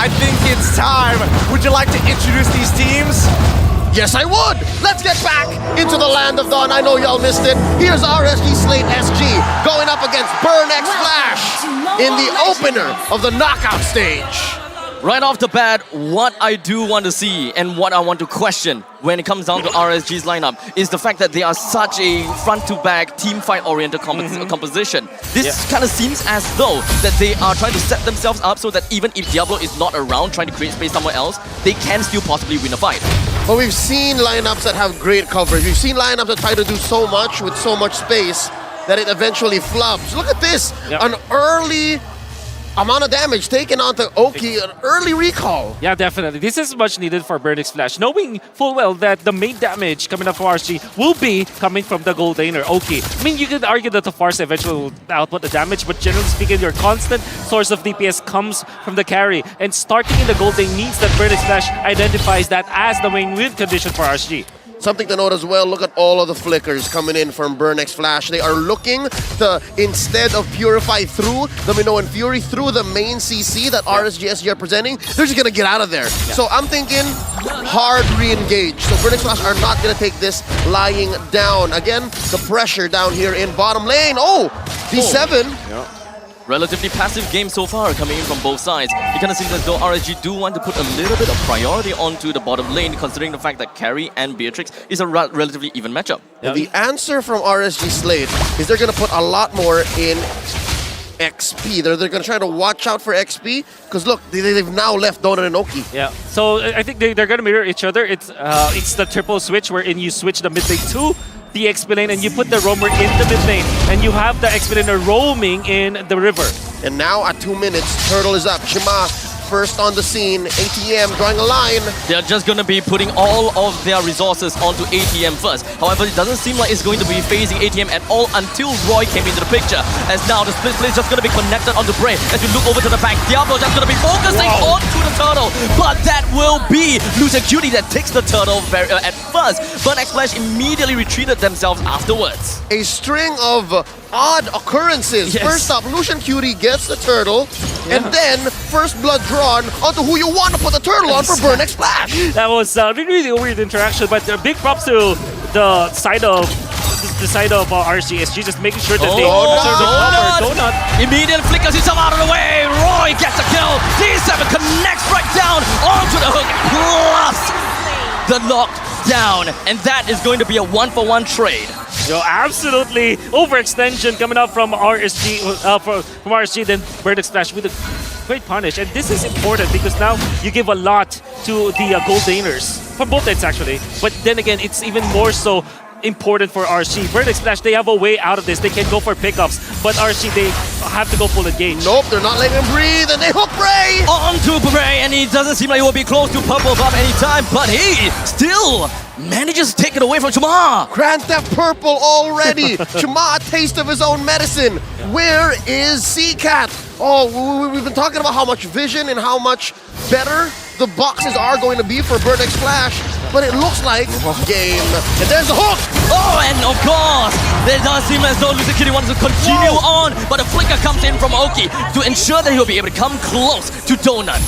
I think it's time. Would you like to introduce these teams? Yes, I would! Let's get back into the land of Dawn. I know y'all missed it. Here's RSG Slate SG going up against Burn X Flash in the opener of the knockout stage. Right off the bat, what I do want to see and what I want to question when it comes down to RSG's lineup is the fact that they are such a front-to-back, team fight-oriented composition. This kind of seems as though that they are trying to set themselves up so that even if Diablo is not around trying to create space somewhere else, they can still possibly win a fight. But we've seen lineups that have great coverage. We've seen lineups that try to do so much with so much space that it eventually flops. Look at this! An early amount of damage taken onto Oki, an early recall. Yeah, definitely. This is much needed for Burn X Flash, knowing full well that the main damage coming up for RSG will be coming from the gold laner, Oki. I mean, you could argue that the Farce eventually will output the damage, but generally speaking, your constant source of DPS comes from the carry. And starting in the gold lane means that Burn X Flash identifies that as the main win condition for RSG. Something to note as well, look at all of the flickers coming in from Burn X Flash. They are looking to, instead of Purify through the Minoan Fury, through the main CC that RSG SG are presenting, they're just gonna get out of there. So I'm thinking hard re-engage. So Burn X Flash are not gonna take this lying down. Again, the pressure down here in bottom lane. Oh, D7. Relatively passive game so far coming in from both sides. It kind of seems as though RSG do want to put a little bit of priority onto the bottom lane, considering the fact that Carry and Beatrix is a relatively even matchup. And the answer from RSG Slate is they're going to put a lot more in XP. They're going to try to watch out for XP, because look, they've now left Donut and Oki. Yeah, so I think they're going to mirror each other. It's the triple switch wherein you switch the mid lane to the XP lane and you put the roamer in the mid lane, and you have the XP laner roaming in the river. And now at 2 minutes, Turtle is up. Shima first on the scene. ATM drawing a line. They're just going to be putting all of their resources onto ATM first. However, it doesn't seem like it's going to be phasing ATM at all until Roy came into the picture. As now the split play is just going to be connected onto Bray. As we look over to the back, Diablo just going to be focusing onto the turtle. But that will be Lucian Cutie that takes the turtle at first. Burn X Flash immediately retreated themselves afterwards. A string of odd occurrences. First up, Lucian Cutie gets the turtle, and then first blood drawn onto who you want to put the turtle on for Burn X Flash. That was really a weird interaction, but big props to the side of RSG just making sure that they turn the Donut. Immediate flickers himself out of the way. Roy gets a kill. D7 connects right down onto the hook, plus the knockdown, and that is going to be a 1-for-1 trade. Yo, absolutely overextension coming up from RSG, from RSG, then Burn X Flash with a great punish. And this is important because now you give a lot to the gold laners, from both ends actually. But then again, it's even more so important for RSG. Burn X Flash, they have a way out of this. They can go for pickups, but RSG, they have to go full engage. Nope, they're not letting him breathe, and they hook Bray! Onto Bray, and he doesn't seem like he will be close to purple buff anytime, but he still manages to take it away from Chuma. Grand Theft Purple already. Chuma, a taste of his own medicine. Where is C-Cat? Oh, we've been talking about how much vision and how much better the boxes are going to be for Burn X Flash, but it looks like game. And there's the hook! Oh, and of course, it does seem as though Lucian Cutie wants to continue on, but a flicker comes in from Oki to ensure that he'll be able to come close to Donut.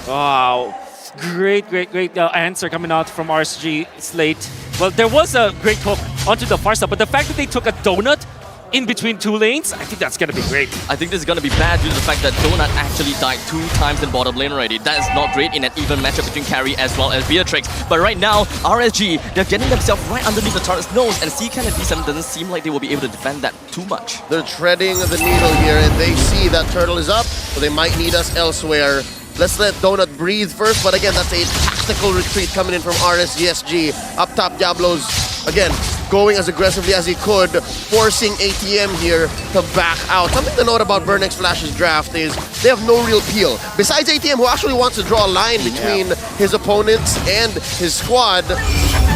Wow. Great answer coming out from RSG Slate. Well, there was a great hook onto the far side, but the fact that they took a Donut in between two lanes, I think that's going to be great. I think this is going to be bad due to the fact that Donut actually died 2 times in bottom lane already. That is not great in an even matchup between Carry as well as Beatrix. But right now, RSG, they're getting themselves right underneath the turret's nose, and C-Can and D7 doesn't seem like they will be able to defend that too much. They're treading the needle here, and they see that turtle is up, so they might need us elsewhere. Let's let Donut breathe first, but again, that's a tactical retreat coming in from RSGSG. Up top, Diablo's, again, going as aggressively as he could, forcing ATM here to back out. Something to note about Burn X Flash's draft is they have no real peel. Besides ATM, who actually wants to draw a line between his opponents and his squad,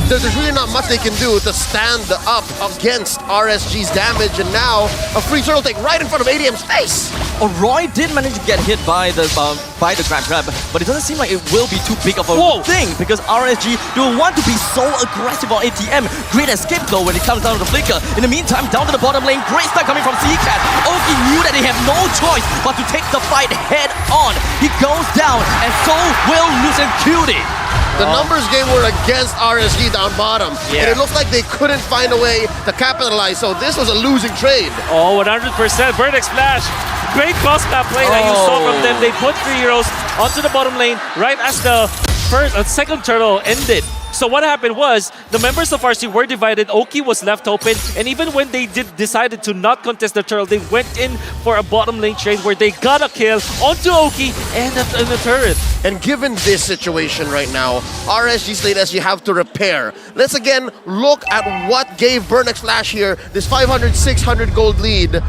there's really not much they can do to stand up against RSG's damage, and now a free turtle take right in front of ATM's face. Roy did manage to get hit by the grab, but it doesn't seem like it will be too big of a thing because RSG don't want to be so aggressive on ATM. Great escape though when it comes down to the flicker. In the meantime, down to the bottom lane, great start coming from CCAT. Oki knew that he had no choice but to take the fight head on. He goes down, and so will Lucent Cutie. The numbers game were against RSG down bottom, and it looked like they couldn't find a way to capitalize, so this was a losing trade. Oh, 100%. Vertex Flash. Great cross-map play that you saw from them. They put 3 heroes onto the bottom lane right as the second turtle ended. So what happened was, the members of RC were divided, Oki was left open, and even when they decided to not contest the turtle, they went in for a bottom lane trade where they got a kill onto Oki and the turret. And given this situation right now, RSG Slate SG have to repair. Let's again look at what gave Burnex Flash here this 500-600 gold lead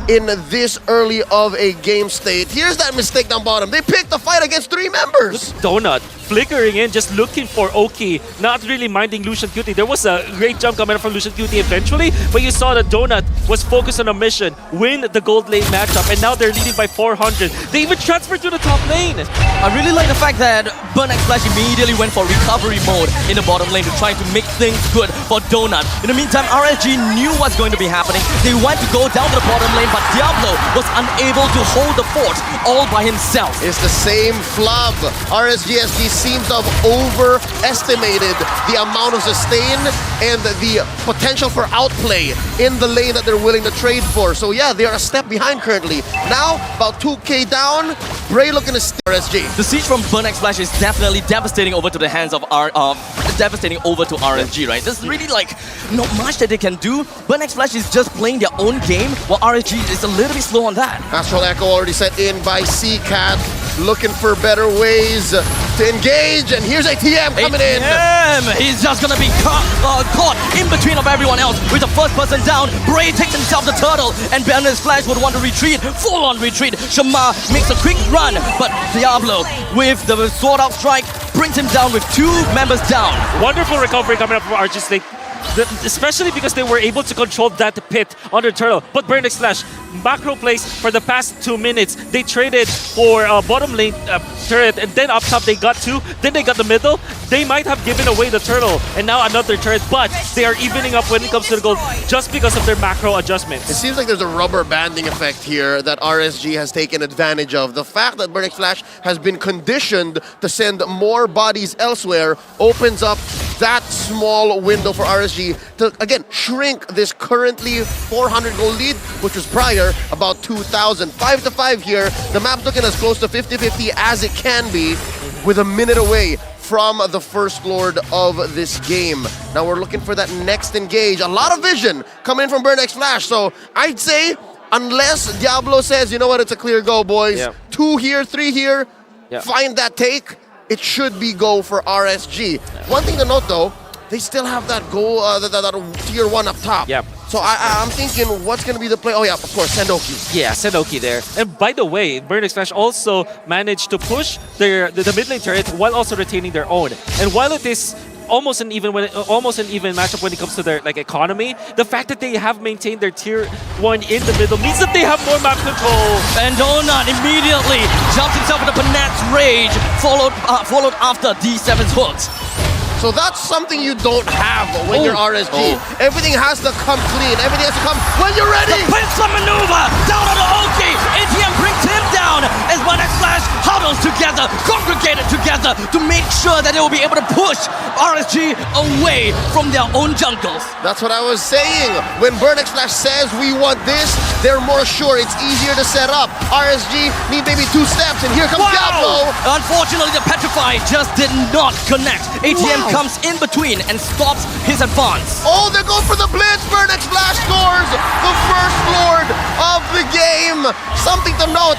in this early of a game state. Here's that mistake down bottom. They picked the fight against 3 members. Donut flickering in, just looking for Oki, not really minding Lucent Cutie. There was a great jump coming up from Lucent Cutie eventually, but you saw that Donut was focused on a mission, win the gold lane matchup, and now they're leading by 400. They even transferred to the top lane. I really like the fact that Burnex Flash immediately went for recovery mode in the bottom lane to try to make things good for Donut. In the meantime, RSG knew what's going to be happening. They went to go down to the bottom lane, but Diablo was unable to hold the fort all by himself. It's the same flub. RSGSG seems to have overestimated the amount of sustain and the potential for outplay in the lane that they're willing to trade for. So yeah, they are a step behind currently. Now, about 2k down, Bray looking to steal RSG. The siege from Burnex Flash is definitely devastating over to the hands of devastating over to RSG, right? There's really like not much that they can do. Burnex Flash is just playing their own game, while RSG is a little bit slow on that. Astral Echo already set in by CCAT, looking for better ways to engage, and here's ATM coming in. He's just gonna be caught in between of everyone else with the first person down. Bray takes himself the turtle, and Burnex Flash would want to retreat, full-on retreat. Shamar makes a quick run, but Diablo with the sword out strike brings him down with 2 members down. Wonderful recovery coming up from RG Slate, especially because they were able to control that pit on the turtle. But Burnex Flash, macro plays for the past 2 minutes. They traded for a bottom lane turret, and then up top they got 2, then they got the middle. They might have given away the turtle, and now another turret, but they are evening up when it comes to the gold just because of their macro adjustments. It seems like there's a rubber banding effect here that RSG has taken advantage of. The fact that Burnex Flash has been conditioned to send more bodies elsewhere opens up that small window for RSG to, again, shrink this currently 400 gold lead, which was prior about 2,000. 5-5 here. The map's looking as close to 50-50 as it can be with a minute away from the First Lord of this game. Now we're looking for that next engage. A lot of vision coming in from Burnex Flash, so I'd say unless Diablo says, you know what, it's a clear go, boys. 2 here, 3 here, find that take, it should be go for RSG. One thing to note though, they still have that goal, that tier 1 up top. So I'm thinking, what's going to be the play? Oh yeah, of course, send Oki. Yeah, send Oki there. And by the way, Burnex Flash also managed to push the mid lane turret while also retaining their own. And while it is almost an even matchup when it comes to their economy, the fact that they have maintained their tier 1 in the middle means that they have more map control. And Donut immediately jumps himself into Panat's rage, followed after D7's hooks. So that's something you don't have when you're RSG. Everything has to come clean. Everything has to come when you're ready. The pincer maneuver down on the Oki. ATM brings him down as Burnex Flash huddles together, congregated together to make sure that they will be able to push RSG away from their own jungles. That's what I was saying. When Burnex Flash says we want this, they're more sure. It's easier to set up. RSG need maybe 2 steps, and here comes Diablo. Unfortunately, the Petrify just did not connect. ATM comes in between and stops his advance. Oh, they're going for the blitz. Burnex Flash scores the First Lord of the game. Something to note,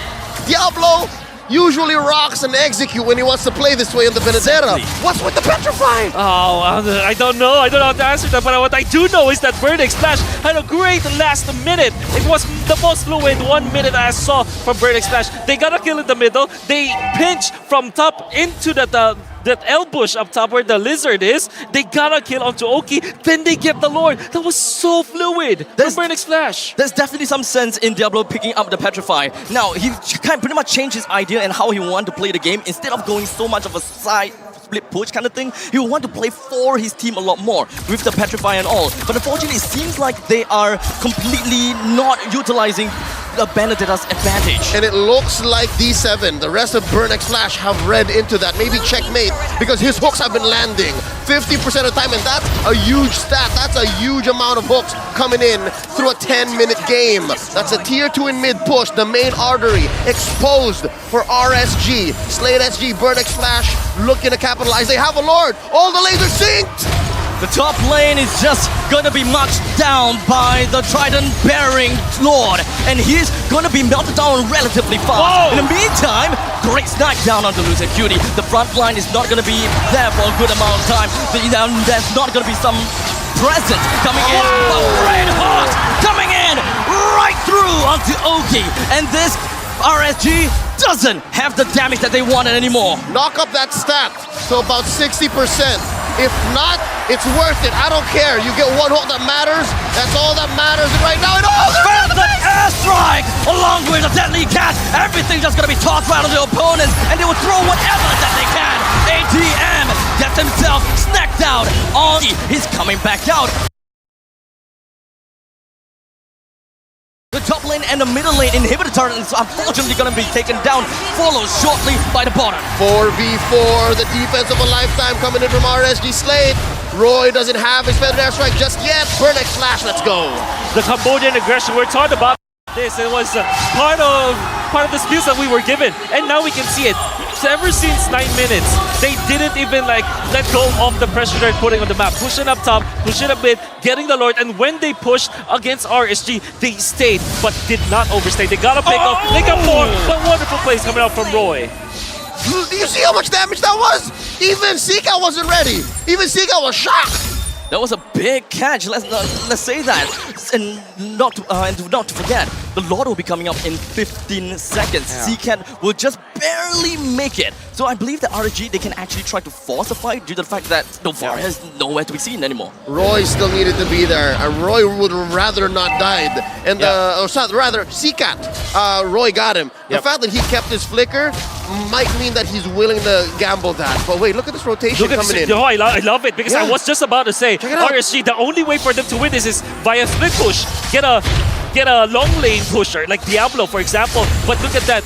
Diablo usually rocks and execute when he wants to play this way in the Benedetta. What's with the Petrify? Oh, I don't know. I don't know how to answer that, but what I do know is that Burnex Flash had a great last minute. It was the most fluid 1 minute I saw from Burnex Flash. They got a kill in the middle. They pinch from top into the that L-bush up top where the lizard is. They gotta kill onto Oki, then they get the Lord. That was so fluid from Burnix Flash. There's definitely some sense in Diablo picking up the Petrify. Now, he kind of pretty much changed his idea and how he wanted to play the game. Instead of going so much of a side split push kind of thing, he will want to play for his team a lot more with the Petrify and all. But unfortunately, it seems like they are completely not utilizing the Benedetta's advantage. And it looks like D7, the rest of Burnix Flash have read into that. Maybe checkmate, because his hooks have been landing 50% of the time, and that's a huge stat. That's a huge amount of hooks coming in through a 10-minute game. That's a tier 2 in mid push, the main artery exposed for RSG. Slate SG, Burnix Flash looking to capitalize. They have a Lord. All the lasers synced. The top lane is just gonna be marched down by the Trident-bearing Lord, and he's gonna be melted down relatively fast. Whoa! In the meantime, great snipe down onto Lucian Cutie. The front line is not gonna be there for a good amount of time. There's not gonna be some presence coming in, but red hot coming in right through onto Oki, and this RSG doesn't have the damage that they wanted anymore. Knock up that stat to about 60%. If not, it's worth it. I don't care. You get one hook that matters. That's all that matters right now. And The airstrike along with the deadly cat. Everything's just gonna be tossed right on the opponents, and they will throw whatever that they can. ATM gets himself snacked out. He's coming back out. The top lane and the middle lane inhibitor turret is unfortunately going to be taken down, followed shortly by the bottom. 4v4, the defense of a lifetime coming in from RSG Slate. Roy doesn't have his feathered airstrike just yet. Burnix Flash, let's go. The Cambodian aggression, we're talking about this. It was part of the skills that we were given, and now we can see it. So ever since 9 minutes, they didn't even like let go of the pressure they're putting on the map. Pushing up top, pushing a bit, getting the Lord, and when they pushed against RSG, they stayed but did not overstay. They got a pick off, they got more, but wonderful plays coming out from Roy. Do you see how much damage that was? Even Seacat wasn't ready. Even Seacat was shocked. That was a big catch. Let's say that, and not to forget, the Lord will be coming up in 15 seconds. Seacat will just barely make it. So I believe that RSG, they can actually try to force a fight due to the fact that Novara is nowhere to be seen anymore. Roy still needed to be there, and Roy would rather not died. And rather Seacat, Roy got him. The fact that he kept his flicker might mean that he's willing to gamble that. But wait, look at this rotation coming in. Oh, I love it, because I was just about to say, RSG, the only way for them to win this is via split push. Get a long lane pusher, like Diablo, for example. But look at that.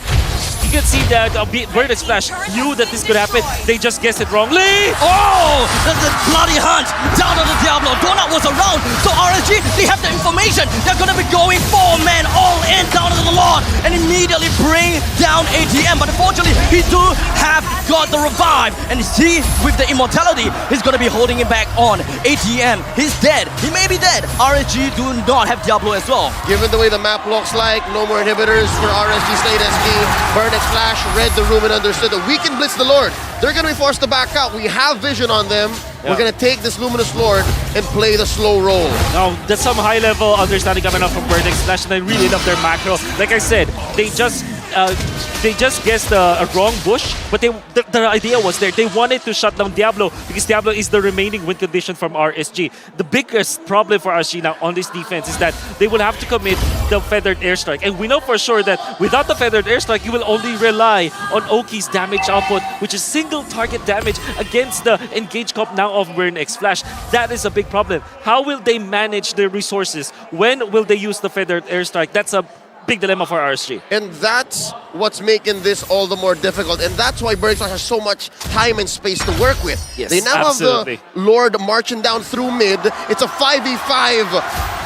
You can see that Burnix Flash knew that this could happen. They just guessed it wrongly. Oh, the bloody hunt down on the Diablo. Donut was around, so RSG, they have the information. They're gonna be going 4-man all in down to the Lord and immediately bring down ATM. But unfortunately, he do have got the revive, and he, with the immortality, he's gonna be holding him back on. ATM, he's dead. He may be dead. RSG do not have Diablo as well. Given the way the map looks like, no more inhibitors for RSG Slate SG. Burnix Flash read the room and understood that we can blitz the Lord. They're going to be forced to back out. We have vision on them. We're going to take this Luminous Lord and play the slow roll. Now, that's some high-level understanding coming up from Burnix Flash, and I really love their macro. Like I said, they just guessed a wrong bush, but the idea was there. They wanted to shut down Diablo because Diablo is the remaining win condition from RSG. The biggest problem for RSG now on this defense is that they will have to commit the feathered airstrike, and we know for sure that without the feathered airstrike, you will only rely on Oki's damage output, which is single target damage against the engaged comp now of Burnix Flash. That is a big problem. How will they manage their resources? When will they use the feathered airstrike? That's a big dilemma for RSG. And that's what's making this all the more difficult. And that's why Burnix Flash has so much time and space to work with. Yes, they now absolutely. have the Lord marching down through mid. It's a 5v5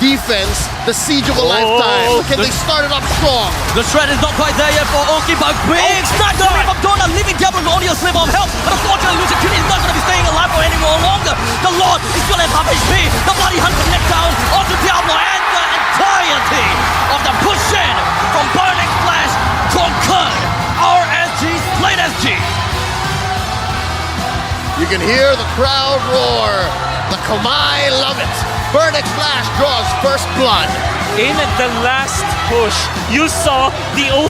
defense, the siege of a lifetime. Can they start it up strong? The shred is not quite there yet for Oki, but big snipe coming from Donut, leaving Diablo with only a slip of health. But unfortunately, Lucian Cutie is not going to be staying alive for any more longer. The Lord is still at half HP. The bloody hunt connect down onto Diablo, and the entirety of the push-in from Burnix Flash conquered RSG Slate SG. You can hear the crowd roar. The Kamai love it. Burnix Flash draws first blood. In the last push, you saw the